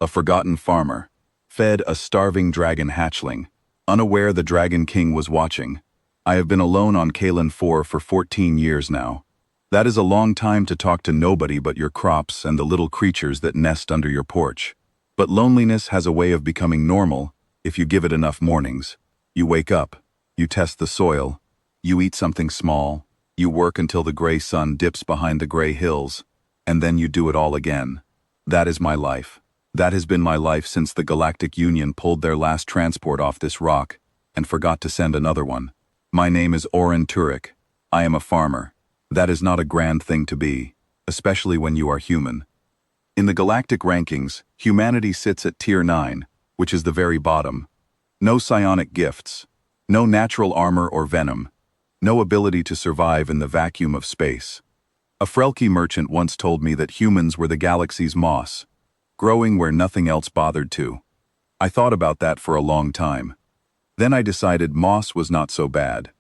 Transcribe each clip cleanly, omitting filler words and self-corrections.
A forgotten farmer. Fed a starving dragon hatchling. Unaware the Dragon King was watching. I have been alone on Kalen 4 for 14 years now. That is a long time to talk to nobody but your crops and the little creatures that nest under your porch. But loneliness has a way of becoming normal if you give it enough mornings. You wake up, you test the soil, you eat something small, you work until the gray sun dips behind the gray hills, and then you do it all again. That is my life. That has been my life since the Galactic Union pulled their last transport off this rock and forgot to send another one. My name is Oren Turek. I am a farmer. That is not a grand thing to be, especially when you are human. In the galactic rankings, humanity sits at Tier 9, which is the very bottom. No psionic gifts, no natural armor or venom, no ability to survive in the vacuum of space. A Frelky merchant once told me that humans were the galaxy's moss, growing where nothing else bothered to. I thought about that for a long time. Then I decided moss was not so bad.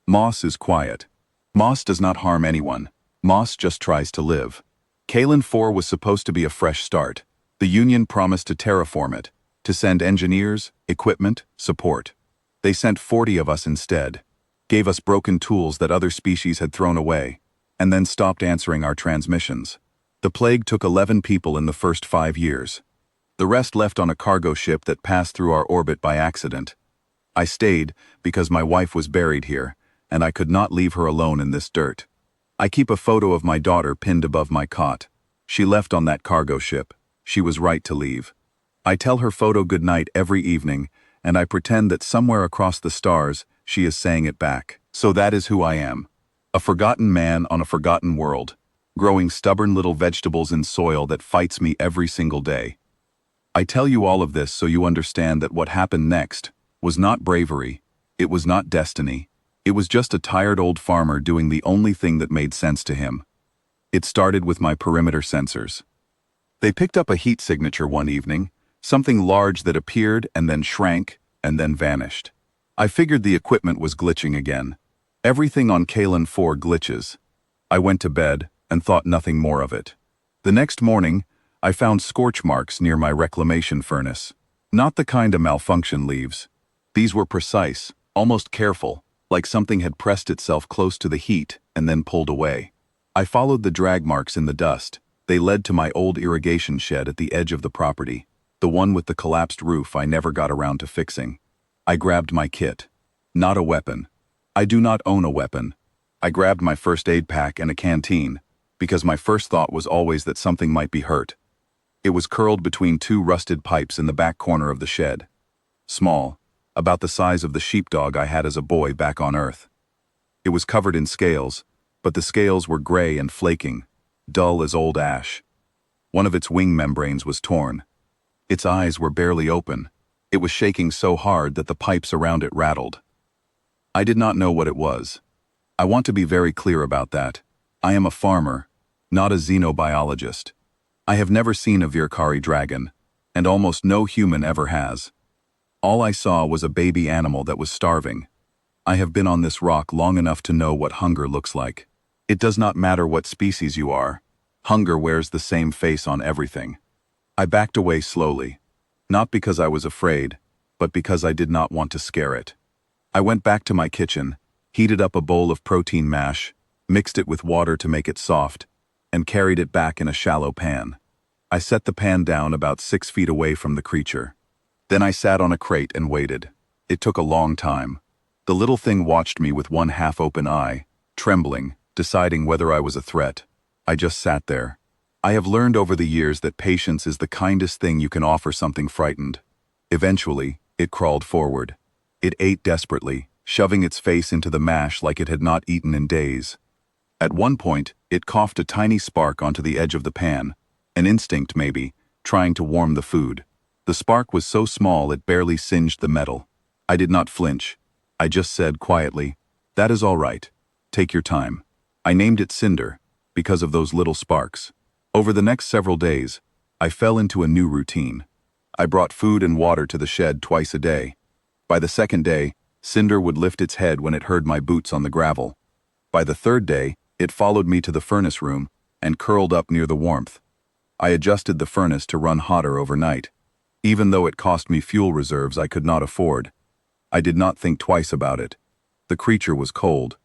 Moss is quiet. Moss does not harm anyone. Moss just tries to live. Kalen 4 was supposed to be a fresh start. The Union promised to terraform it, to send engineers, equipment, support. They sent 40 of us instead, gave us broken tools that other species had thrown away, and then stopped answering our transmissions. The plague took 11 people in the first 5 years. The rest left on a cargo ship that passed through our orbit by accident. I stayed because my wife was buried here, and I could not leave her alone in this dirt. I keep a photo of my daughter pinned above my cot. She left on that cargo ship. She was right to leave. I tell her photo goodnight every evening, and I pretend that somewhere across the stars, she is saying it back. So that is who I am. A forgotten man on a forgotten world, growing stubborn little vegetables in soil that fights me every single day. I tell you all of this so you understand that what happened next was not bravery, it was not destiny, it was just a tired old farmer doing the only thing that made sense to him. It started with my perimeter sensors. They picked up a heat signature one evening, something large that appeared and then shrank and then vanished. I figured the equipment was glitching again. Everything on Kalen 4 glitches. I went to bed and thought nothing more of it. The next morning, I found scorch marks near my reclamation furnace. Not the kind a malfunction leaves. These were precise, almost careful, like something had pressed itself close to the heat and then pulled away. I followed the drag marks in the dust. They led to my old irrigation shed at the edge of the property, the one with the collapsed roof I never got around to fixing. I grabbed my kit. Not a weapon. I do not own a weapon. I grabbed my first aid pack and a canteen, because my first thought was always that something might be hurt. It was curled between 2 rusted pipes in the back corner of the shed. Small, about the size of the sheepdog I had as a boy back on Earth. It was covered in scales, but the scales were gray and flaking, dull as old ash. One of its wing membranes was torn. Its eyes were barely open. It was shaking so hard that the pipes around it rattled. I did not know what it was. I want to be very clear about that. I am a farmer, not a xenobiologist. I have never seen a Virkari dragon, and almost no human ever has. All I saw was a baby animal that was starving. I have been on this rock long enough to know what hunger looks like. It does not matter what species you are. Hunger wears the same face on everything. I backed away slowly, not because I was afraid, but because I did not want to scare it. I went back to my kitchen, heated up a bowl of protein mash, mixed it with water to make it soft, and carried it back in a shallow pan. I set the pan down about 6 feet away from the creature. Then I sat on a crate and waited. It took a long time. The little thing watched me with one half-open eye, trembling, deciding whether I was a threat. I just sat there. I have learned over the years that patience is the kindest thing you can offer something frightened. Eventually, it crawled forward. It ate desperately, shoving its face into the mash like it had not eaten in days. At one point, it coughed a tiny spark onto the edge of the pan, an instinct maybe, trying to warm the food. The spark was so small it barely singed the metal. I did not flinch. I just said quietly, "That is all right. Take your time." I named it Cinder, because of those little sparks. Over the next several days, I fell into a new routine. I brought food and water to the shed twice a day. By the second day, Cinder would lift its head when it heard my boots on the gravel. By the third day, it followed me to the furnace room and curled up near the warmth. I adjusted the furnace to run hotter overnight, even though it cost me fuel reserves I could not afford. I did not think twice about it. The creature was cold.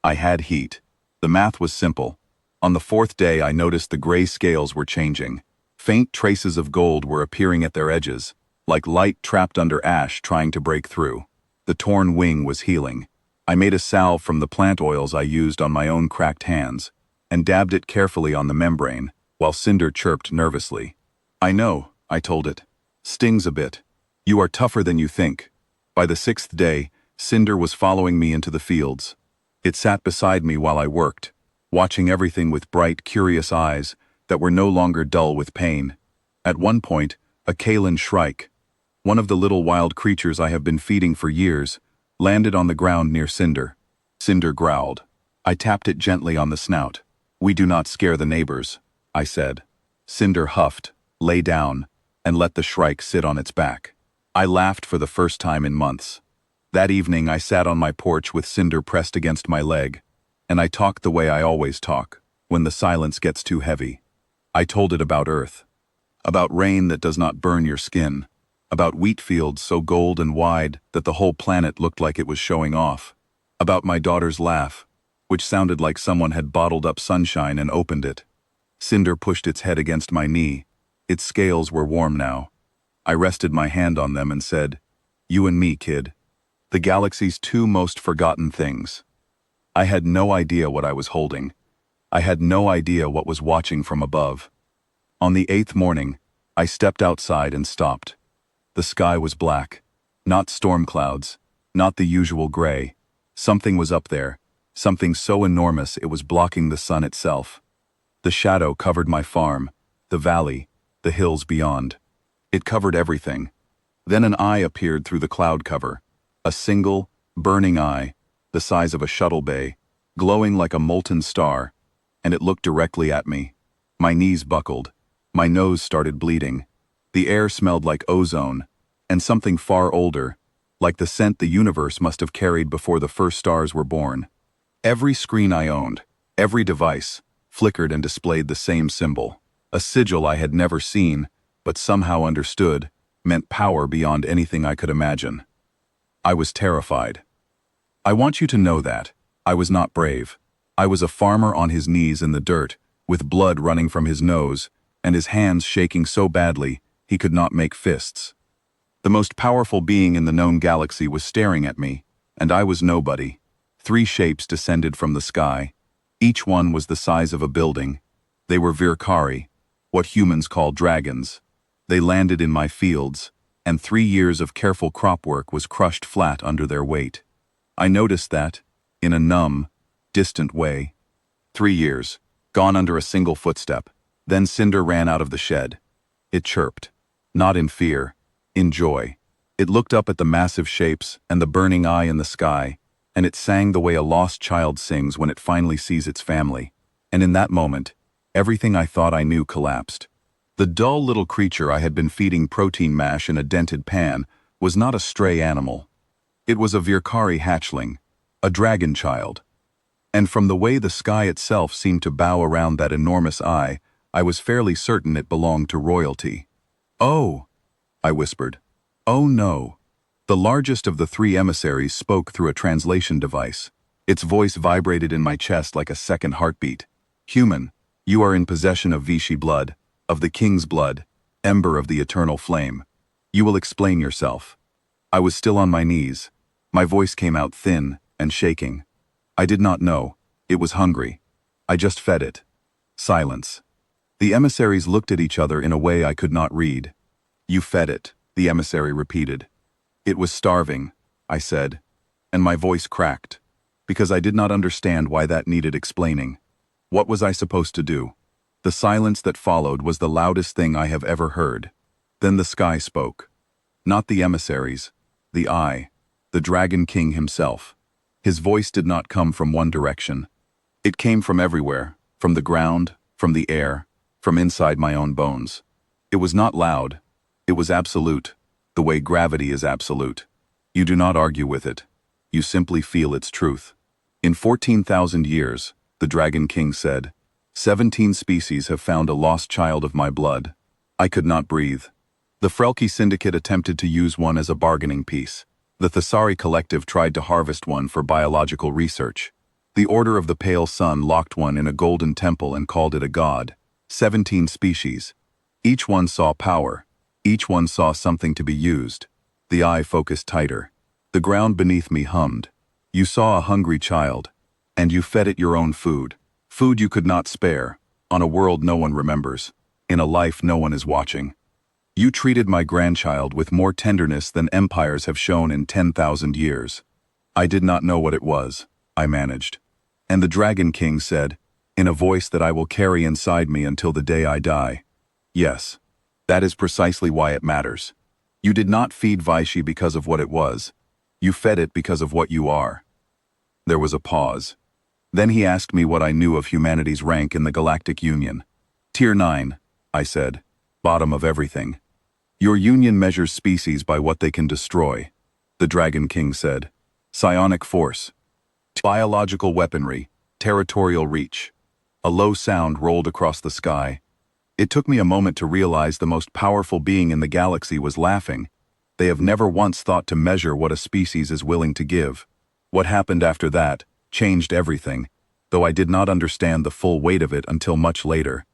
I had heat. The math was simple. On the fourth day, I noticed the gray scales were changing. Faint traces of gold were appearing at their edges, like light trapped under ash trying to break through. The torn wing was healing. I made a salve from the plant oils I used on my own cracked hands, and dabbed it carefully on the membrane, while Cinder chirped nervously. "I know," I told it. "Stings a bit. You are tougher than you think." By the sixth day, Cinder was following me into the fields. It sat beside me while I worked, watching everything with bright, curious eyes that were no longer dull with pain. At one point, a Kalan shrike, one of the little wild creatures I have been feeding for years, landed on the ground near Cinder. Cinder growled. I tapped it gently on the snout. "We do not scare the neighbors," I said. Cinder huffed, lay down, and let the shrike sit on its back. I laughed for the first time in months. That evening I sat on my porch with Cinder pressed against my leg, and I talked the way I always talk, when the silence gets too heavy. I told it about Earth, about rain that does not burn your skin, about wheat fields so gold and wide that the whole planet looked like it was showing off, about my daughter's laugh, which sounded like someone had bottled up sunshine and opened it. Cinder pushed its head against my knee. Its scales were warm now. I rested my hand on them and said, "You and me, kid. The galaxy's two most forgotten things." I had no idea what I was holding. I had no idea what was watching from above. On the 8th morning, I stepped outside and stopped. The sky was black. Not storm clouds, not the usual gray. Something was up there, something so enormous it was blocking the sun itself. The shadow covered my farm, the valley, the hills beyond. It covered everything. Then an eye appeared through the cloud cover. A single, burning eye, the size of a shuttle bay, glowing like a molten star, and it looked directly at me. My knees buckled. My nose started bleeding. The air smelled like ozone, and something far older, like the scent the universe must have carried before the first stars were born. Every screen I owned, every device, flickered and displayed the same symbol. A sigil I had never seen, but somehow understood, meant power beyond anything I could imagine. I was terrified. I want you to know that. I was not brave. I was a farmer on his knees in the dirt, with blood running from his nose, and his hands shaking so badly he could not make fists. The most powerful being in the known galaxy was staring at me, and I was nobody. 3 shapes descended from the sky. Each one was the size of a building. They were Virkari, what humans call dragons. They landed in my fields, and 3 years of careful crop work was crushed flat under their weight. I noticed that, in a numb, distant way. 3 years, gone under a single footstep. Then Cinder ran out of the shed. It chirped, not in fear, in joy. It looked up at the massive shapes and the burning eye in the sky, and it sang the way a lost child sings when it finally sees its family. And in that moment, everything I thought I knew collapsed. The dull little creature I had been feeding protein mash in a dented pan was not a stray animal. It was a Virkari hatchling, a dragon child. And from the way the sky itself seemed to bow around that enormous eye, I was fairly certain it belonged to royalty. "Oh," I whispered. "Oh no." The largest of the 3 emissaries spoke through a translation device. Its voice vibrated in my chest like a second heartbeat. "Human, you are in possession of Vichy blood, of the king's blood, ember of the eternal flame. You will explain yourself." I was still on my knees. My voice came out thin and shaking. I did not know. It was hungry. I just fed it. Silence. The emissaries looked at each other in a way I could not read. "You fed it," the emissary repeated. "It was starving," I said, and my voice cracked, because I did not understand why that needed explaining. What was I supposed to do? The silence that followed was the loudest thing I have ever heard. Then the sky spoke. Not the emissaries, the eye, the Dragon King himself. His voice did not come from one direction. It came from everywhere, from the ground, from the air, from inside my own bones. It was not loud. It was absolute, the way gravity is absolute. You do not argue with it. You simply feel its truth. "In 14,000 years," the Dragon King said, 17 species have found a lost child of my blood. I could not breathe. The Frelke Syndicate attempted to use one as a bargaining piece. The Thessari Collective tried to harvest one for biological research. The Order of the Pale Sun locked one in a golden temple and called it a god. 17 species. Each one saw power. Each one saw something to be used. The eye focused tighter. The ground beneath me hummed. You saw a hungry child, and you fed it your own food. Food you could not spare, on a world no one remembers, in a life no one is watching. You treated my grandchild with more tenderness than empires have shown in 10,000 years. I did not know what it was, I managed. And the Dragon King said, in a voice that I will carry inside me until the day I die, yes, that is precisely why it matters. You did not feed Vaishi because of what it was. You fed it because of what you are. There was a pause. Then he asked me what I knew of humanity's rank in the Galactic Union. Tier 9, I said. Bottom of everything. Your union measures species by what they can destroy, the Dragon King said. Psionic force. Biological weaponry. Territorial reach. A low sound rolled across the sky. It took me a moment to realize the most powerful being in the galaxy was laughing. They have never once thought to measure what a species is willing to give. What happened after that changed everything, though I did not understand the full weight of it until much later.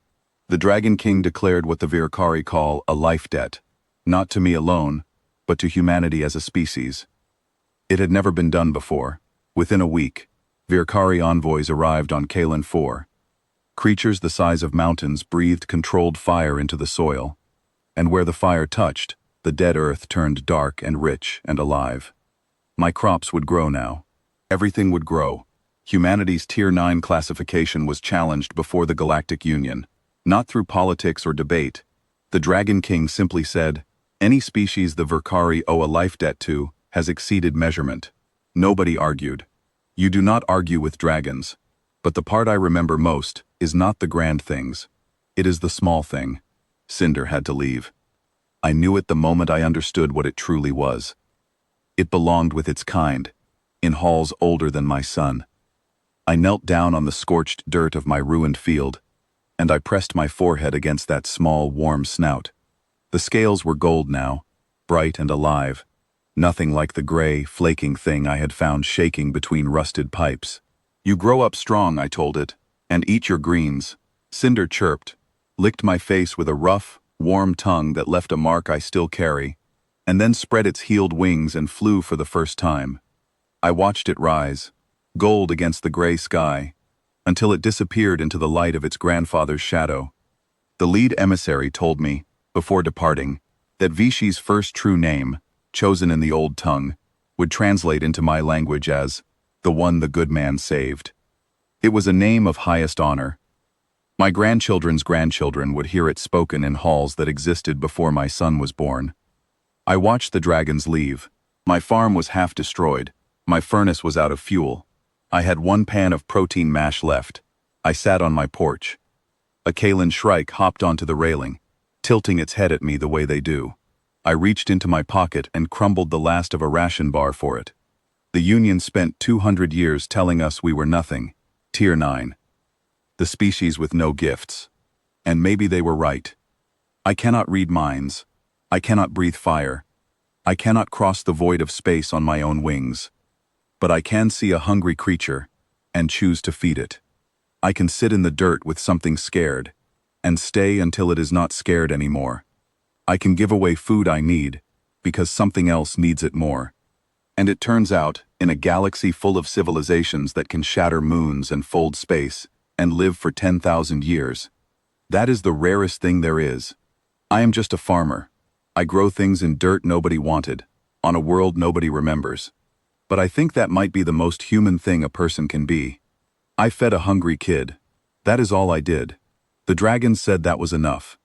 The Dragon King declared what the Virkari call a life debt, not to me alone, but to humanity as a species. It had never been done before. Within a week, Virkari envoys arrived on Kalen 4. Creatures the size of mountains breathed controlled fire into the soil, and where the fire touched, the dead earth turned dark and rich and alive. My crops would grow now. Everything would grow. Humanity's Tier 9 classification was challenged before the Galactic Union, not through politics or debate. The Dragon King simply said, any species the Virkari owe a life debt to has exceeded measurement. Nobody argued. You do not argue with dragons. But the part I remember most is not the grand things. It is the small thing. Cinder had to leave. I knew it the moment I understood what it truly was. It belonged with its kind, in halls older than my son. I knelt down on the scorched dirt of my ruined field, and I pressed my forehead against that small, warm snout. The scales were gold now, bright and alive, nothing like the gray, flaking thing I had found shaking between rusted pipes. You grow up strong, I told it, and eat your greens. Cinder chirped, licked my face with a rough, warm tongue that left a mark I still carry, and then spread its healed wings and flew for the first time. I watched it rise, gold against the gray sky, until it disappeared into the light of its grandfather's shadow. The lead emissary told me, before departing, that Vishi's first true name, chosen in the old tongue, would translate into my language as, the one the good man saved. It was a name of highest honor. My grandchildren's grandchildren would hear it spoken in halls that existed before my son was born. I watched the dragons leave. My farm was half destroyed. My furnace was out of fuel. I had one pan of protein mash left. I sat on my porch. A Kalen shrike hopped onto the railing, tilting its head at me the way they do. I reached into my pocket and crumbled the last of a ration bar for it. The Union spent 200 years telling us we were nothing. Tier 9. The species with no gifts. And maybe they were right. I cannot read minds. I cannot breathe fire. I cannot cross the void of space on my own wings. But I can see a hungry creature and choose to feed it. I can sit in the dirt with something scared and stay until it is not scared anymore. I can give away food I need because something else needs it more. And it turns out, in a galaxy full of civilizations that can shatter moons and fold space and live for 10,000 years, that is the rarest thing there is. I am just a farmer. I grow things in dirt nobody wanted, on a world nobody remembers. But I think that might be the most human thing a person can be. I fed a hungry kid. That is all I did. The dragons said that was enough.